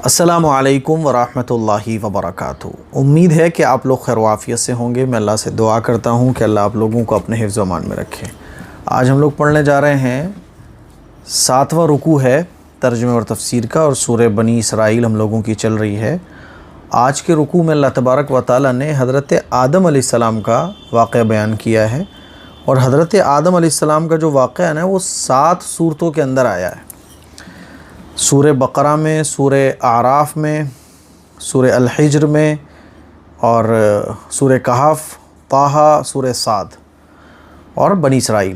السلام علیکم ورحمۃ اللہ وبرکاتہ۔ امید ہے کہ آپ لوگ خیر و عافیت سے ہوں گے۔ میں اللہ سے دعا کرتا ہوں کہ اللہ آپ لوگوں کو اپنے حفظ و امان میں رکھے۔ آج ہم لوگ پڑھنے جا رہے ہیں 7واں رکوع ہے ترجمہ اور تفسیر کا، اور سورہ بنی اسرائیل ہم لوگوں کی چل رہی ہے۔ آج کے رکوع میں اللہ تبارک و تعالیٰ نے حضرت آدم علیہ السلام کا واقعہ بیان کیا ہے، اور حضرت آدم علیہ السلام کا جو واقعہ ہے نا وہ 7 صورتوں کے اندر آیا ہے۔ سورہ بقرہ میں، سورہ اعراف میں، سورہ الحجر میں، اور سورہ کہف، طٰہٰ، سورہ صاد اور بنی اسرائیل۔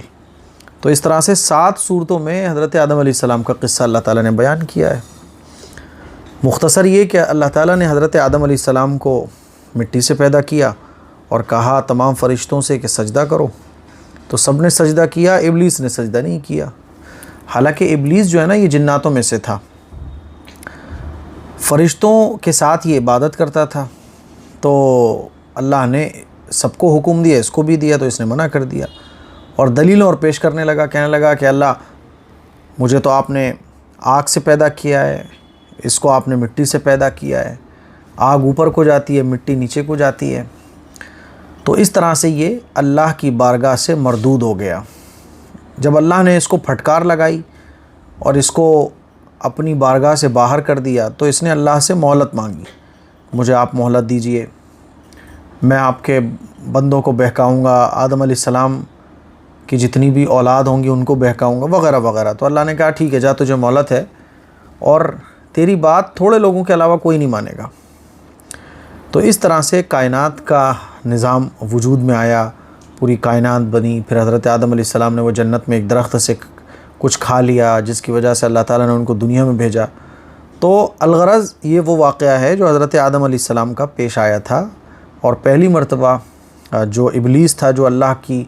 تو اس طرح سے 7 صورتوں میں حضرت آدم علیہ السلام کا قصہ اللہ تعالیٰ نے بیان کیا ہے۔ مختصر یہ کہ اللہ تعالیٰ نے حضرت آدم علیہ السلام کو مٹی سے پیدا کیا اور کہا تمام فرشتوں سے کہ سجدہ کرو، تو سب نے سجدہ کیا، ابلیس نے سجدہ نہیں کیا۔ حالانکہ ابلیس جو ہے نا یہ جناتوں میں سے تھا، فرشتوں کے ساتھ یہ عبادت کرتا تھا، تو اللہ نے سب کو حکم دیا، اس کو بھی دیا، تو اس نے منع کر دیا اور دلیلوں اور پیش کرنے لگا، کہنے لگا کہ اللہ مجھے تو آپ نے آگ سے پیدا کیا ہے، اس کو آپ نے مٹی سے پیدا کیا ہے، آگ اوپر کو جاتی ہے، مٹی نیچے کو جاتی ہے۔ تو اس طرح سے یہ اللہ کی بارگاہ سے مردود ہو گیا۔ جب اللہ نے اس کو پھٹکار لگائی اور اس کو اپنی بارگاہ سے باہر کر دیا، تو اس نے اللہ سے مہلت مانگی، مجھے آپ مہلت دیجئے، میں آپ کے بندوں کو بہکاؤں گا، آدم علیہ السلام کی جتنی بھی اولاد ہوں گی ان کو بہکاؤں گا وغیرہ وغیرہ۔ تو اللہ نے کہا ٹھیک ہے، جا تجھے مہلت ہے، اور تیری بات تھوڑے لوگوں کے علاوہ کوئی نہیں مانے گا۔ تو اس طرح سے کائنات کا نظام وجود میں آیا، پوری کائنات بنی۔ پھر حضرت آدم علیہ السلام نے وہ جنت میں ایک درخت سے کچھ کھا لیا، جس کی وجہ سے اللہ تعالیٰ نے ان کو دنیا میں بھیجا۔ تو الغرض یہ وہ واقعہ ہے جو حضرت آدم علیہ السلام کا پیش آیا تھا، اور پہلی مرتبہ جو ابلیس تھا، جو اللہ کی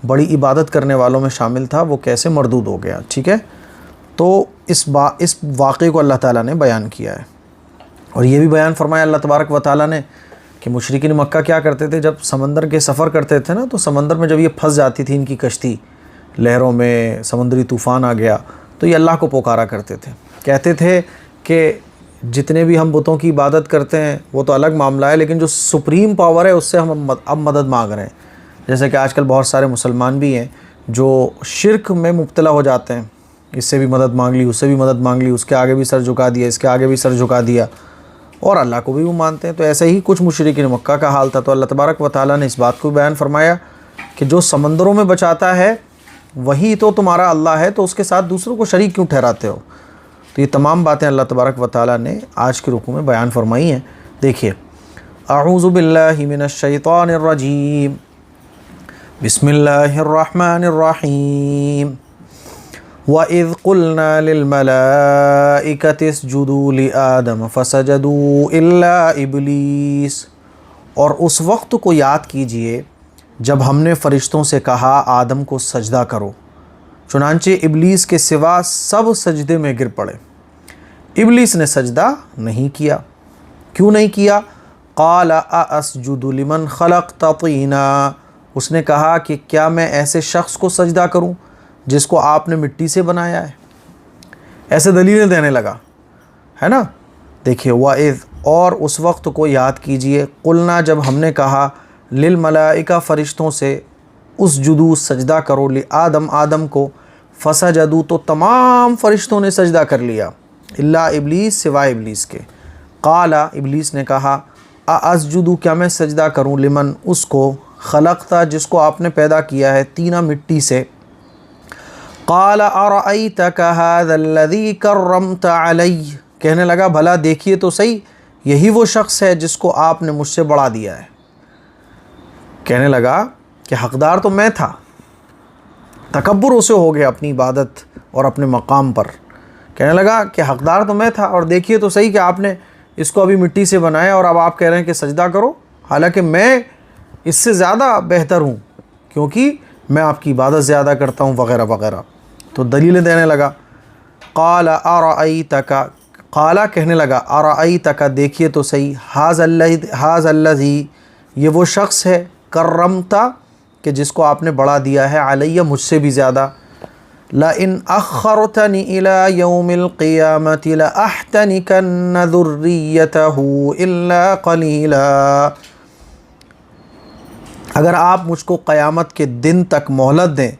بڑی عبادت کرنے والوں میں شامل تھا، وہ کیسے مردود ہو گیا۔ ٹھیک ہے، تو اس واقعے کو اللہ تعالیٰ نے بیان کیا ہے، اور یہ بھی بیان فرمایا اللہ تبارک و تعالیٰ نے کہ مشرکین مکہ کیا کرتے تھے، جب سمندر کے سفر کرتے تھے نا، تو سمندر میں جب یہ پھنس جاتی تھی ان کی کشتی، لہروں میں سمندری طوفان آ گیا، تو یہ اللہ کو پکارا کرتے تھے، کہتے تھے کہ جتنے بھی ہم بتوں کی عبادت کرتے ہیں وہ تو الگ معاملہ ہے، لیکن جو سپریم پاور ہے اس سے ہم اب مدد مانگ رہے ہیں۔ جیسے کہ آج کل بہت سارے مسلمان بھی ہیں جو شرک میں مبتلا ہو جاتے ہیں، اس سے بھی مدد مانگ لی، اس سے بھی مدد مانگ لی، اس کے آگے بھی سر جھکا دیا، اس کے آگے بھی سر جھکا دیا، اور اللہ کو بھی وہ مانتے ہیں۔ تو ایسے ہی کچھ مشرکین مکہ کا حال تھا۔ تو اللہ تبارک و تعالیٰ نے اس بات کو بیان فرمایا کہ جو سمندروں میں بچاتا ہے وہی تو تمہارا اللہ ہے، تو اس کے ساتھ دوسروں کو شریک کیوں ٹھہراتے ہو۔ تو یہ تمام باتیں اللہ تبارک و تعالیٰ نے آج کے رکوع میں بیان فرمائی ہیں۔ دیکھیے، اعوذ باللہ من الشیطان الرجیم، بسم اللہ الرحمن الرحیم، وَإِذْ قُلْنَا لِلْمَلَائِكَةِ اسْجُدُوا لِآدَمَ فَسَجَدُوا إِلَّا إِبْلِيسَ، اور اس وقت کو یاد کیجئے جب ہم نے فرشتوں سے کہا آدم کو سجدہ کرو، چنانچہ ابلیس کے سوا سب سجدے میں گر پڑے۔ ابلیس نے سجدہ نہیں کیا۔ کیوں نہیں کیا؟ قَالَ أَأَسْجُدُ لِمَنْ خَلَقْتَ طِينًا، اس نے کہا کہ کیا میں ایسے شخص کو سجدہ کروں جس کو آپ نے مٹی سے بنایا ہے۔ ایسے دلیلیں دینے لگا، ہے نا۔ دیکھیے، وَإِذْ، اور اس وقت کو یاد کیجئے، قلنا، جب ہم نے کہا، للملائکہ، فرشتوں سے، اسجدوا، سجدہ کرو، لآدم، آدم کو، فسجدوا، تو تمام فرشتوں نے سجدہ کر لیا، الا ابلیس، سوائے ابلیس کے۔ قال، ابلیس نے کہا، اسجد، کیا میں سجدہ کروں، لمن، اس کو، خلقتا، جس کو آپ نے پیدا کیا ہے، طینا، مٹی سے۔ قال ارأیتک ھذا الذی کرمت علی، کہنے لگا بھلا دیکھیے تو صحیح، یہی وہ شخص ہے جس کو آپ نے مجھ سے بڑھا دیا ہے۔ کہنے لگا کہ حقدار تو میں تھا، تکبر اسے ہو گیا اپنی عبادت اور اپنے مقام پر۔ کہنے لگا کہ حقدار تو میں تھا، اور دیکھیے تو صحیح کہ آپ نے اس کو ابھی مٹی سے بنایا، اور اب آپ کہہ رہے ہیں کہ سجدہ کرو، حالانکہ میں اس سے زیادہ بہتر ہوں، کیونکہ میں آپ کی عبادت زیادہ کرتا ہوں، وغیرہ وغیرہ۔ تو دلیلیں دینے لگا۔ قال ارأیتک، قال، کہنے لگا، ارأیتک، دیکھیے تو صحیح، ھذا الذی، یہ وہ شخص ہے، کرمتا، کہ جس کو آپ نے بڑھا دیا ہے، علیہ، مجھ سے بھی زیادہ، لئن اخرتنی الی یوم القیامۃ لاحتنکن ذریتہ الا قلیلا، اگر آپ مجھ کو قیامت کے دن تک مہلت دیں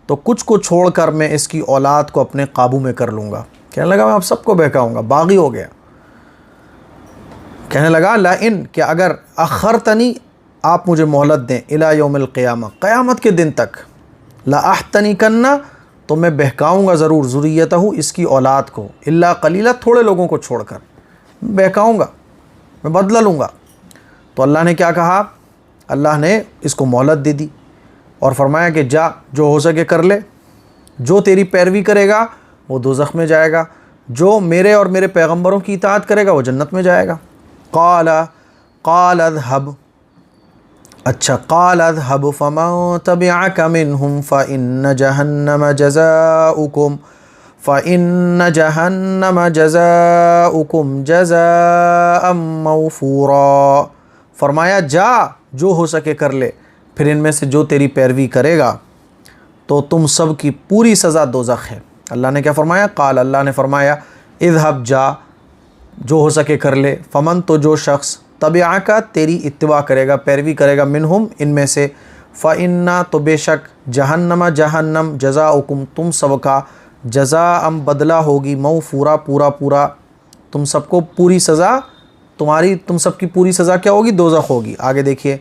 تو کچھ کو چھوڑ کر میں اس کی اولاد کو اپنے قابو میں کر لوں گا۔ کہنے لگا میں آپ سب کو بہکاؤں گا، باغی ہو گیا۔ کہنے لگا لئن، کہ اگر اخرتنی، آپ مجھے مہلت دیں، الی یوم القیامہ، قیامت کے دن تک، لاحتنکن، تو میں بہکاؤں گا ضرور، ذریتہ، اس کی اولاد کو، الا قلیلا، تھوڑے لوگوں کو چھوڑ کر بہکاؤں گا، میں بدلہ لوں گا۔ تو اللہ نے کیا کہا؟ اللہ نے اس کو مہلت دے دی اور فرمایا کہ جا، جو ہو سکے کر لے، جو تیری پیروی کرے گا وہ دوزخ میں جائے گا، جو میرے اور میرے پیغمبروں کی اطاعت کرے گا وہ جنت میں جائے گا۔ قال اذهب، اچھا، قال اذهب فمن تبعك منهم فإن جهنم جزاؤكم جزاء موفورا، فرمایا جا، جو ہو سکے کر لے، پھر ان میں سے جو تیری پیروی کرے گا تو تم سب کی پوری سزا دوزخ ہے۔ اللہ نے کیا فرمایا؟ قال، اللہ نے فرمایا اذهب، جا، جو ہو سکے کر لے، فمن، تو جو شخص، تبعک، تیری اتباع کرے گا، پیروی کرے گا، منہم، ان میں سے، فإن، تو بے شک، جہنم، جہنم، جزاؤکم، تم سب کا، جزاء، بدلہ ہوگی، موفورا، پورا پورا، تم سب کو پوری سزا، تم سب کی پوری سزا کیا ہوگی؟ دوزخ ہوگی۔ آگے دیکھیے،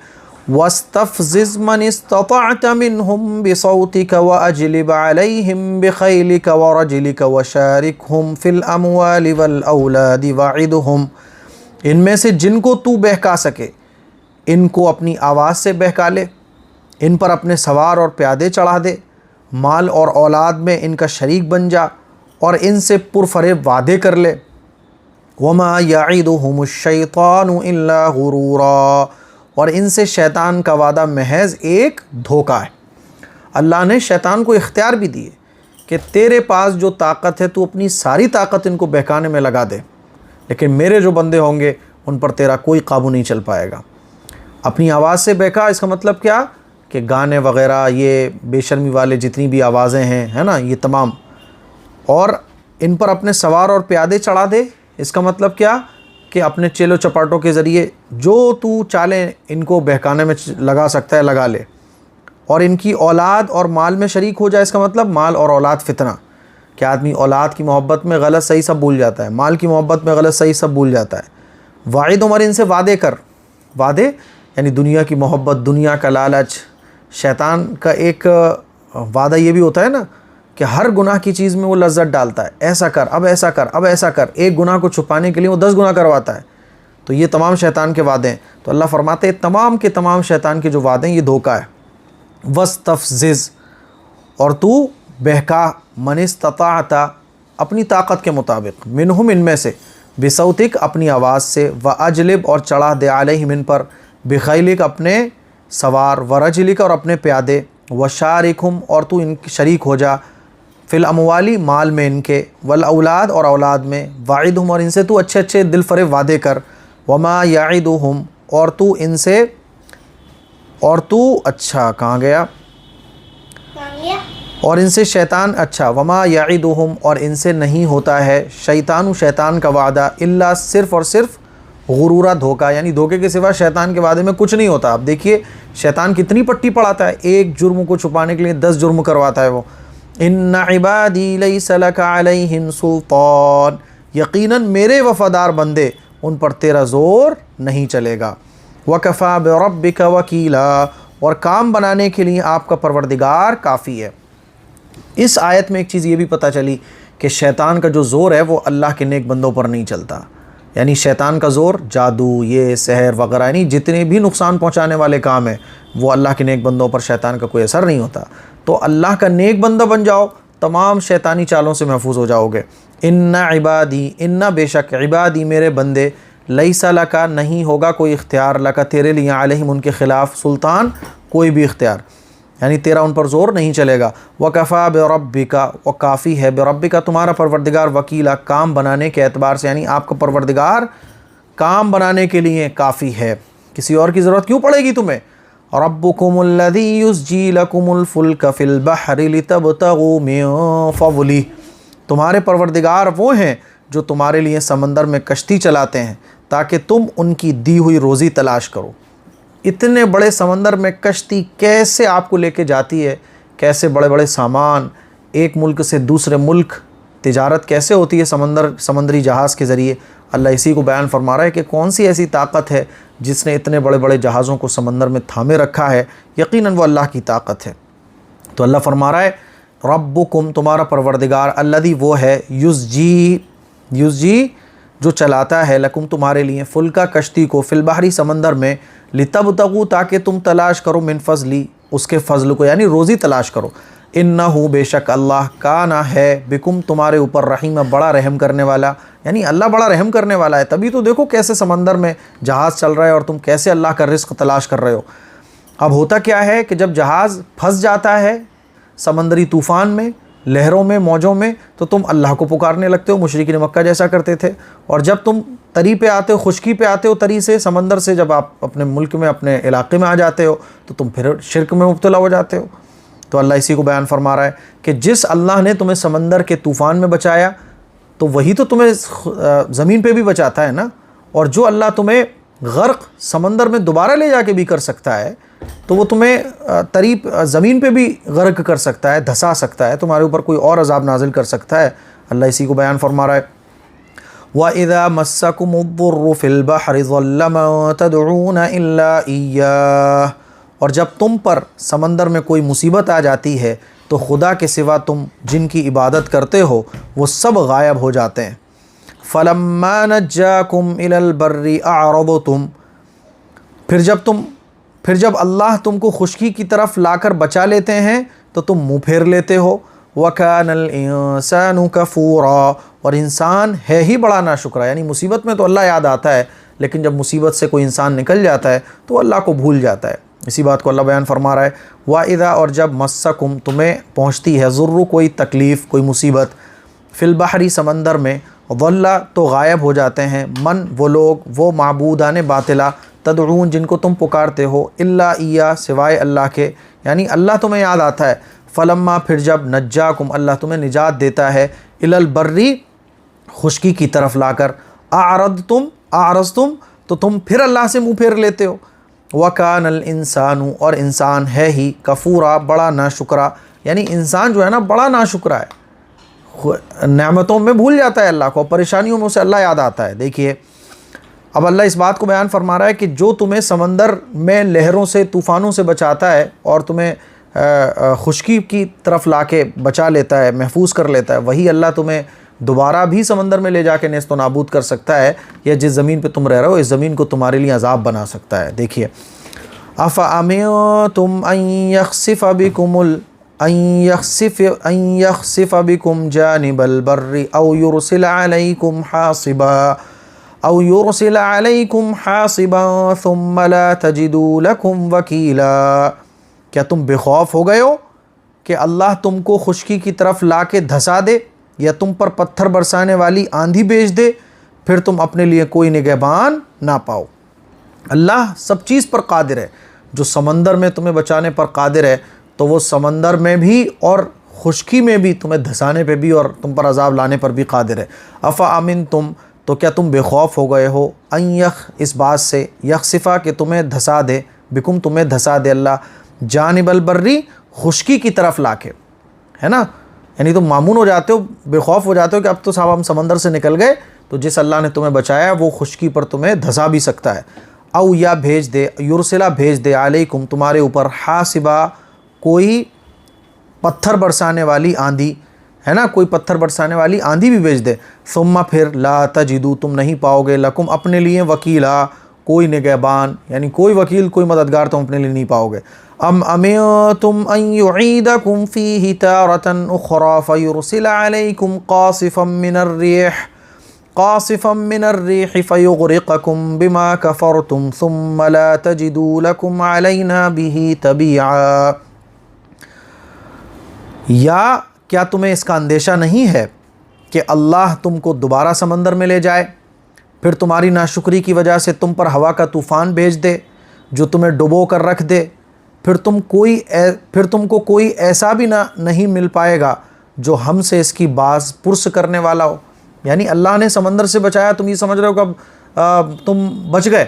وَاسْتَفْزِزْ مَنِ اسْتَطَعْتَ مِنْهُمْ بِصَوْتِكَ وَأَجْلِبْ عَلَيْهِمْ بِخَيْلِكَ وَرَجِلِكَ وَشَارِكْهُمْ فِي الْأَمْوَالِ وَالْأَوْلَادِ وَعِدْهُمْ، ان میں سے جن کو تو بہکا سکے ان کو اپنی آواز سے بہکا لے، ان پر اپنے سوار اور پیادے چڑھا دے، مال اور اولاد میں ان کا شریک بن جا اور ان سے پرفریب وعدے کر لے۔ وَمَا يَعِدُهُمُ الشَّيْطَانُ إِلَّا غُرُورًا، اور ان سے شیطان کا وعدہ محض ایک دھوکہ ہے۔ اللہ نے شیطان کو اختیار بھی دیے کہ تیرے پاس جو طاقت ہے تو اپنی ساری طاقت ان کو بہکانے میں لگا دے، لیکن میرے جو بندے ہوں گے ان پر تیرا کوئی قابو نہیں چل پائے گا۔ اپنی آواز سے بہکا، اس کا مطلب کیا کہ گانے وغیرہ، یہ بے شرمی والے جتنی بھی آوازیں ہیں، ہے نا، یہ تمام، اور ان پر اپنے سوار اور پیادے چڑھا دے، اس کا مطلب کیا کہ اپنے چیلو چپاٹوں کے ذریعے جو تو چالیں ان کو بہکانے میں لگا سکتا ہے لگا لے، اور ان کی اولاد اور مال میں شریک ہو جائے، اس کا مطلب مال اور اولاد فتنہ، کہ آدمی اولاد کی محبت میں غلط صحیح سب بھول جاتا ہے، مال کی محبت میں غلط صحیح سب بھول جاتا ہے۔ واعد، عمر، ان سے وعدے کر، وعدے یعنی دنیا کی محبت، دنیا کا لالچ۔ شیطان کا ایک وعدہ یہ بھی ہوتا ہے نا کہ ہر گناہ کی چیز میں وہ لذت ڈالتا ہے، ایسا کر، اب ایسا کر، اب ایسا کر، ایک گناہ کو چھپانے کے لیے وہ 10 گناہ کرواتا ہے۔ تو یہ تمام شیطان کے وعدے ہیں۔ تو اللہ فرماتے ہیں تمام کے تمام شیطان کے جو وعدے ہیں یہ دھوکہ ہے۔ وَاسْتَفْزِزْ، اور تو بہکا، من استطاعت، اپنی طاقت کے مطابق، منہم، ان میں سے، بصوتک، اپنی آواز سے، وَأَجْلِبْ، اور چڑھا دے، علیہم، ان پر، بخیلک، اپنے سوار، ورجلک، اور اپنے پیادے، وشارکہم، اور تو ان کی شریک ہو جا، فی الاموالی، مال میں ان کے، والاولاد، اور اولاد میں، وعدہم، اور ان سے تو اچھے اچھے دل فریب وعدے کر، وما یعدہم، اور تو ان سے، اور تو، اچھا کہاں گیا، اور ان سے شیطان، اچھا، وما یعدہم، اور ان سے نہیں ہوتا ہے، شیطان، شیطان کا وعدہ، الا، صرف اور صرف، غرورہ، دھوکہ، یعنی دھوکے کے سوا شیطان کے وعدے میں کچھ نہیں ہوتا۔ اب دیکھیے شیطان کتنی پٹی پڑھاتا ہے، ایک جرم کو چھپانے کے لیے 10 جرم کرواتا ہے وہ۔ ان عبادی لیس لک علیہم سلطان، یقیناً میرے وفادار بندے، ان پر تیرا زور نہیں چلے گا۔ وکفی بربک وکیلا، اور کام بنانے کے لیے آپ کا پروردگار کافی ہے۔ اس آیت میں ایک چیز یہ بھی پتہ چلی کہ شیطان کا جو زور ہے وہ اللہ کے نیک بندوں پر نہیں چلتا، یعنی شیطان کا زور، جادو، یہ سحر وغیرہ، یعنی جتنے بھی نقصان پہنچانے والے کام ہیں وہ اللہ کے نیک بندوں پر شیطان کا کوئی اثر نہیں ہوتا۔ تو اللہ کا نیک بندہ بن جاؤ، تمام شیطانی چالوں سے محفوظ ہو جاؤ گے۔ ان عبادی، ان، بے شک، عبادی، میرے بندے، لیس لکا، نہیں ہوگا کوئی اختیار، لکا، تیرے لیے، علیہم، ان کے خلاف، سلطان، کوئی بھی اختیار، یعنی تیرا ان پر زور نہیں چلے گا۔ وکفی بربک، و کافی ہے، بربک، تمہارا پروردگار، وکیلا، کام بنانے کے اعتبار سے، یعنی آپ کا پروردگار کام بنانے کے لیے کافی ہے، کسی اور کی ضرورت کیوں پڑے گی تمہیں؟ ربکم الذی یزجی لکم الفلک فی البحر لتبتغوا من فضلہ، تمہارے پروردگار وہ ہیں جو تمہارے لیے سمندر میں کشتی چلاتے ہیں تاکہ تم ان کی دی ہوئی روزی تلاش کرو۔ اتنے بڑے سمندر میں کشتی کیسے آپ کو لے کے جاتی ہے، کیسے بڑے بڑے سامان ایک ملک سے دوسرے ملک تجارت کیسے ہوتی ہے سمندری جہاز کے ذریعے، اللہ اسی کو بیان فرما رہا ہے کہ کون سی ایسی طاقت ہے جس نے اتنے بڑے بڑے جہازوں کو سمندر میں تھامے رکھا ہے، یقیناً وہ اللہ کی طاقت ہے۔ تو اللہ فرما رہا ہے ربکم تمہارا پروردگار، الذی وہ ہے، یزجی جو چلاتا ہے، لکم تمہارے لیے، فلکا کشتی کو، فی البحری سمندر میں، لتبتغوا تاکہ تم تلاش کرو، من فضلی اس کے فضل کو، یعنی روزی تلاش کرو، انہو بے شک اللہ کانا ہے، بکم تمہارے اوپر، رحیم بڑا رحم کرنے والا، یعنی اللہ بڑا رحم کرنے والا ہے۔ تبھی تو دیکھو کیسے سمندر میں جہاز چل رہا ہے اور تم کیسے اللہ کا رزق تلاش کر رہے ہو۔ اب ہوتا کیا ہے کہ جب جہاز پھنس جاتا ہے سمندری طوفان میں، لہروں میں، موجوں میں، تو تم اللہ کو پکارنے لگتے ہو، مشرکین مکہ جیسا کرتے تھے، اور جب تم تری پہ آتے ہو، خشکی پہ آتے ہو تری سے، سمندر سے، جب آپ اپنے ملک میں، اپنے علاقے میں آ جاتے ہو تو تم پھر شرک میں مبتلا ہو جاتے ہو۔ تو اللہ اسی کو بیان فرما رہا ہے کہ جس اللہ نے تمہیں سمندر کے طوفان میں بچایا تو وہی تو تمہیں زمین پہ بھی بچاتا ہے نا، اور جو اللہ تمہیں غرق سمندر میں دوبارہ لے جا کے بھی کر سکتا ہے تو وہ تمہیں زمین پہ بھی غرق کر سکتا ہے، دھسا سکتا ہے، تمہارے اوپر کوئی اور عذاب نازل کر سکتا ہے۔ اللہ اسی کو بیان فرما رہا ہے وَإِذَا مَسَّكُمُ الضُّرُّ فِي الْبَحْرِ ضَلَّ مَن تَدْعُونَ إِلَّا إِيَّاهُ، اور جب تم پر سمندر میں کوئی مصیبت آ جاتی ہے تو خدا کے سوا تم جن کی عبادت کرتے ہو وہ سب غائب ہو جاتے ہیں۔ فَلَمَّا نَجَّاكُمْ إِلَى الْبَرِّ أَعْرَضْتُمْ، پھر جب اللہ تم کو خشکی کی طرف لا کر بچا لیتے ہیں تو تم منہ پھیر لیتے ہو۔ وَكَانَ الْإِنسَانُ كَفُورًا، اور انسان ہے ہی بڑا ناشکرا، یعنی مصیبت میں تو اللہ یاد آتا ہے لیکن جب مصیبت سے کوئی انسان نکل جاتا ہے تو اللہ کو بھول جاتا ہے۔ اسی بات کو اللہ بیان فرما رہا ہے وَإِذَا، اور جب مَسَّكُمْ تمہیں پہنچتی ہے، ضرور کوئی تکلیف، کوئی مصیبت، فی البحری سمندر میں، ضل تو غائب ہو جاتے ہیں، من وہ لوگ، وہ معبودان باطلا، تدعون جن کو تم پکارتے ہو، الا ایا سوائے اللہ کے، یعنی اللہ تمہیں یاد آتا ہے۔ فلما پھر جب نجاکم اللہ تمہیں نجات دیتا ہے، الی البری خشکی کی طرف لا کر، اعرضتم تو تم پھر اللہ سے منہ پھیر لیتے ہو۔ وکان الانسان، اور انسان ہے ہی، کفورا بڑا ناشکرا، یعنی انسان جو ہے نا بڑا ناشکرا ہے، نعمتوں میں بھول جاتا ہے اللہ کو، پریشانیوں میں اسے اللہ یاد آتا ہے۔ دیکھیے اب اللہ اس بات کو بیان فرما رہا ہے کہ جو تمہیں سمندر میں لہروں سے، طوفانوں سے بچاتا ہے اور تمہیں خشکی کی طرف لا کے بچا لیتا ہے، محفوظ کر لیتا ہے، وہی اللہ تمہیں دوبارہ بھی سمندر میں لے جا کے نیست و نابود کر سکتا ہے، یا جس زمین پہ تم رہ رہے ہو اس زمین کو تمہارے لیے عذاب بنا سکتا ہے۔ دیکھیے افامنتم ان یخسف بکم جانب البر او یرسل علیکم حاصبا ثم لا تجدوا لکم وکیلا، کیا تم بے خوف ہو گئے ہو کہ اللہ تم کو خشکی کی طرف لا کے دھسا دے یا تم پر پتھر برسانے والی آندھی بھیج دے، پھر تم اپنے لیے کوئی نگہبان نہ پاؤ۔ اللہ سب چیز پر قادر ہے، جو سمندر میں تمہیں بچانے پر قادر ہے تو وہ سمندر میں بھی اور خشکی میں بھی تمہیں دھسانے پہ بھی اور تم پر عذاب لانے پر بھی قادر ہے۔ افامنتم تو کیا تم بے خوف ہو گئے ہو، اس بات سے، یخسفا کہ تمہیں دھسا دے، بکم تمہیں دھسا دے اللہ، جانب البری خشکی کی طرف لا کے، ہے نا، یعنی تم معمون ہو جاتے ہو، بے خوف ہو جاتے ہو کہ اب تو صاحب ہم سمندر سے نکل گئے، تو جس اللہ نے تمہیں بچایا وہ خشکی پر تمہیں دھسا بھی سکتا ہے۔ او یا بھیج دے، یرسلا بھیج دے، علیکم تمہارے اوپر، حاصبا کوئی پتھر برسانے والی آندھی، ہے نا، کوئی پتھر برسانے والی آندھی بھی بھیج دے، ثم پھر لا تجدو تم نہیں پاؤ گے، لکم اپنے لیے، وکیلا کوئی نگہبان، یعنی کوئی وکیل، کوئی مددگار تم اپنے لیے نہیں پاؤ گے۔ ام امنتم ان یعیدکم فیہ تارۃ اخری فیرسل علیکم قاصفا من الریح فیغرقکم بما کفرتم ثم لا تجدوا لکم علینا بہ تبیعا، یا کیا تمہیں اس کا اندیشہ نہیں ہے کہ اللہ تم کو دوبارہ سمندر میں لے جائے، پھر تمہاری ناشکری کی وجہ سے تم پر ہوا کا طوفان بھیج دے جو تمہیں ڈبو کر رکھ دے، پھر تم کو کوئی ایسا بھی نہیں مل پائے گا جو ہم سے اس کی باز پرس کرنے والا ہو. یعنی اللہ نے سمندر سے بچایا, تم یہ سمجھ رہے ہو کہ اب تم بچ گئے,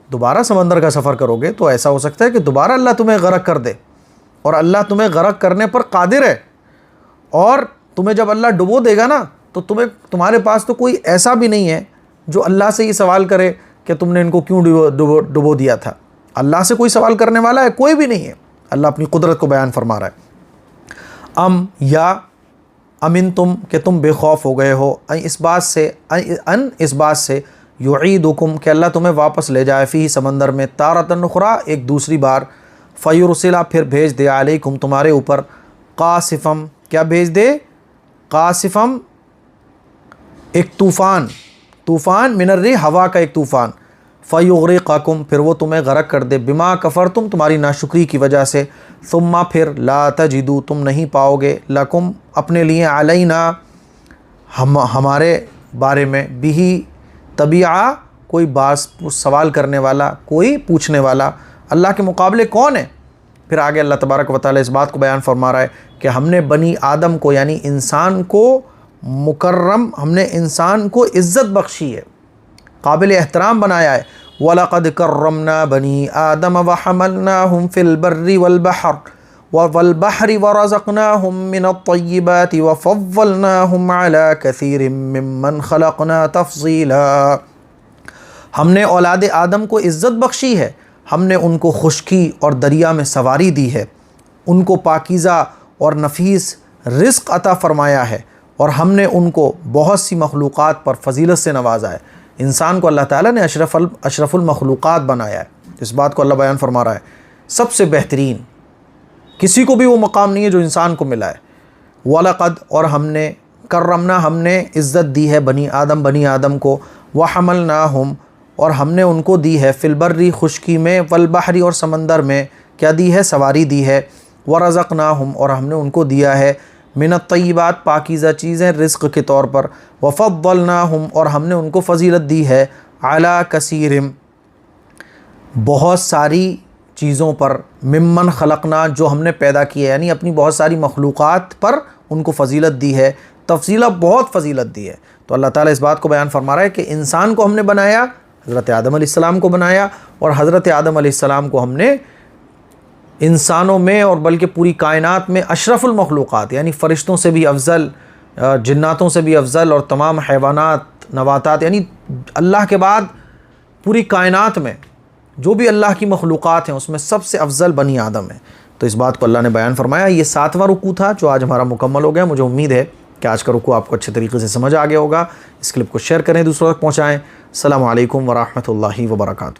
دوبارہ سمندر کا سفر کرو گے تو ایسا ہو سکتا ہے کہ دوبارہ اللہ تمہیں غرق کر دے, اور اللہ تمہیں غرق کرنے پر قادر ہے. اور تمہیں جب اللہ ڈبو دے گا نا تو تمہارے پاس تو کوئی ایسا بھی نہیں ہے جو اللہ سے یہ سوال کرے کہ تم نے ان کو کیوں ڈبو دیا تھا. اللہ سے کوئی سوال کرنے والا ہے کوئی بھی نہیں ہے. اللہ اپنی قدرت کو بیان فرما رہا ہے. یا امن تم کہ تم بے خوف ہو گئے ہو اس بات سے یعیدکم کہ اللہ تمہیں واپس لے جائے فی سمندر میں تارۃ اخری ایک دوسری بار, فیرسلا پھر بھیج دے علیکم تمہارے اوپر قاصفم کیا بھیج دے, قاصفم ایک طوفان من الريح ہوا کا ایک طوفان, فیغرقکم پھر وہ تمہیں غرق کر دے, بما کفرتم تمہاری ناشکری کی وجہ سے, ثم پھر لا تجدو تم نہیں پاؤ گے لکم اپنے لیے علینا ہمارے بارے میں بھی طبیعہ کوئی سوال کرنے والا, کوئی پوچھنے والا. اللہ کے مقابلے کون ہے؟ پھر آگے اللہ تبارک و تعالیٰ اس بات کو بیان فرما رہا ہے کہ ہم نے بنی آدم کو یعنی انسان کو مکرم, ہم نے انسان کو عزت بخشی ہے, قابل احترام بنایا ہے. وَلَقَدْ كَرَّمْنَا بَنِي آدَمَ وَحَمَلْنَاهُمْ فِي الْبَرِّ وَالْبَحْرِ وَرَزَقْنَاهُمْ مِنَ الطَّيِّبَاتِ وَفَضَّلْنَاهُمْ عَلَى كَثِيرٍ مِّمَّنْ خَلَقْنَا تَفْضِيلًا. ہم نے اولاد آدم کو عزت بخشی ہے, ہم نے ان کو خشکی اور دریا میں سواری دی ہے, ان کو پاکیزہ اور نفیس رزق عطا فرمایا ہے, اور ہم نے ان کو بہت سی مخلوقات پر فضیلت سے نوازا ہے. انسان کو اللہ تعالیٰ نے اشرف المخلوقات بنایا ہے. اس بات کو اللہ بیان فرما رہا ہے, سب سے بہترین, کسی کو بھی وہ مقام نہیں ہے جو انسان کو ملا ہے. وَلَقَدْ اور ہم نے کرمنا ہم نے عزت دی ہے بنی آدم کو, وَحَمَلْنَاهُمْ اور ہم نے ان کو دی ہے فی البری خشکی میں, والبحری اور سمندر میں کیا دی ہے, سواری دی ہے, ورزقناہم اور ہم نے ان کو دیا ہے من الطیبات پاکیزہ چیزیں رزق کے طور پر, وفضلناہم اور ہم نے ان کو فضیلت دی ہے علی کثیر بہت ساری چیزوں پر, ممن خلقنا جو ہم نے پیدا کی ہے, یعنی اپنی بہت ساری مخلوقات پر ان کو فضیلت دی ہے, تفضیلہ بہت فضیلت دی ہے. تو اللہ تعالیٰ اس بات کو بیان فرما رہا ہے کہ انسان کو ہم نے بنایا, حضرت آدم علیہ السلام کو بنایا, اور حضرت آدم علیہ السلام کو ہم نے انسانوں میں اور بلکہ پوری کائنات میں اشرف المخلوقات یعنی فرشتوں سے بھی افضل, جناتوں سے بھی افضل, اور تمام حیوانات نباتات یعنی اللہ کے بعد پوری کائنات میں جو بھی اللہ کی مخلوقات ہیں اس میں سب سے افضل بنی آدم ہے. تو اس بات کو اللہ نے بیان فرمایا. یہ 7واں رکوع تھا جو آج ہمارا مکمل ہو گیا. مجھے امید ہے کہ آج کا رکوع آپ کو اچھے طریقے سے سمجھ آ گیا ہوگا. اس کلپ کو شیئر کریں, دوسروں تک پہنچائیں. السلام علیکم ورحمۃ اللہ وبرکاتہ.